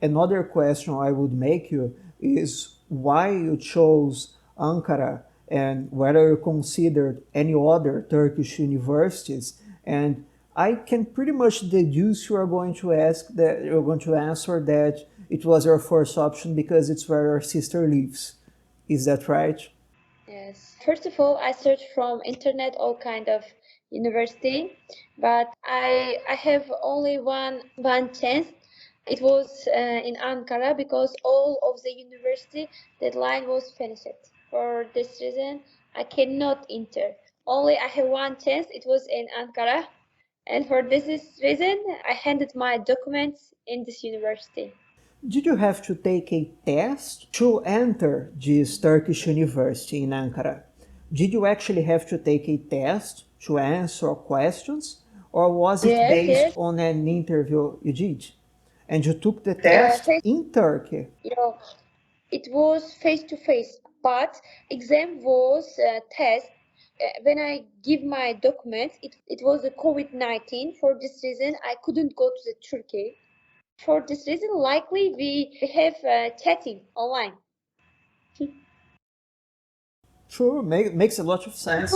Another question I would make you is why you chose Ankara and whether you considered any other Turkish universities. And I can pretty much deduce you are going to ask that you're going to answer that it was your first option because it's where your sister lives. Is that right? Yes. First of all, I searched from internet all kind of university, but I have only one chance. It was in Ankara because all of the university deadline was finished. For this reason, I cannot enter. Only I have one chance. It was in Ankara, and for reason, I handed my documents in this university. Did you have to take a test to enter this Turkish university in Ankara? Did you actually have to take a test to answer questions, or was it Yes, based yes. on an interview you did? And you took the test Face, in Turkey. you know, it was face to face, but exam was test. When I give my documents, it was a COVID-19. For this reason, I couldn't go to the Turkey. For this reason, likely we have chatting online. Sure, makes a lot of sense.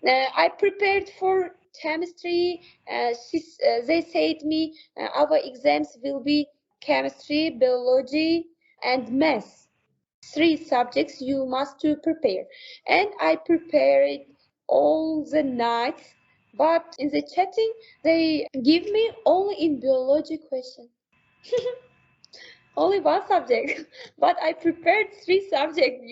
I prepared for chemistry. They said me our exams will be chemistry, biology, and math. Three subjects you must to prepare, and I prepared all the nights. But in the chatting, they give me only in biology question, only one subject. But I prepared three subjects.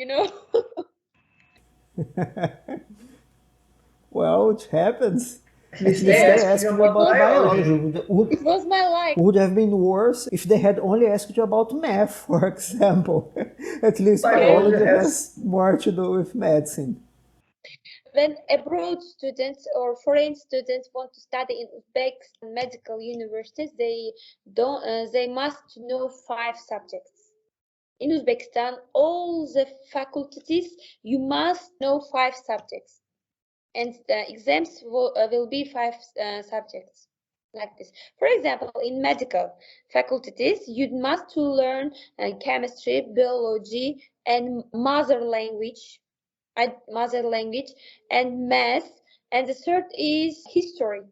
Well, it happens. If At they least they ask you asked you about about biology. biology, It was my life. Would have been worse if they had only asked you about math, for example. At least Yes. biology biology has has more to do with medicine. When abroad students or foreign students want to study in Uzbek medical universities, they must know five subjects. In Uzbekistan, all the faculties you must know five subjects, and the exams will be five subjects like this. For example, in medical faculties, you must to learn chemistry, biology, and mother language, and math, and the third is history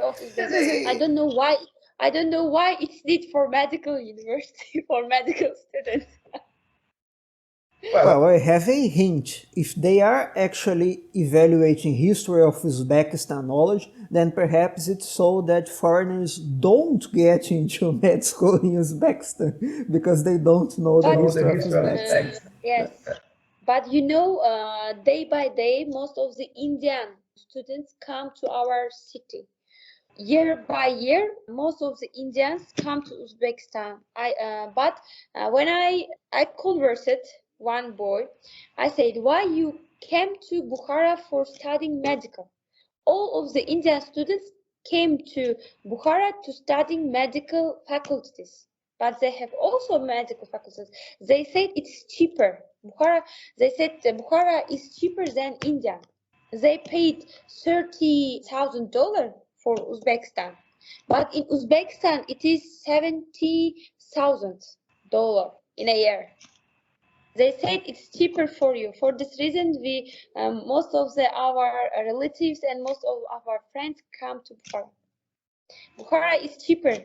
of Uzbekistan. I they don't know why. I don't know why it's need for medical university for medical students. well, Well, I have a hint. If they are actually evaluating history of Uzbekistan knowledge, then perhaps it's so that foreigners don't get into med school in Uzbekistan because they don't know the But know the history of history of Uzbekistan. Uzbekistan. yes, but day by day, most of the Indian students come to our city. Year by year, most of the Indians come to Uzbekistan. But when I conversed one boy, I said, "Why you came to Bukhara for studying medical?" All of the Indian students came to Bukhara to study medical faculties, but they have also medical faculties. They said it's cheaper. They said Bukhara is cheaper than India. They paid $30,000 for Uzbekistan, but in Uzbekistan it is $70,000 in a year. They said it's cheaper for you. For this reason, we most of our relatives and most of our friends come to Bukhara. Bukhara is cheaper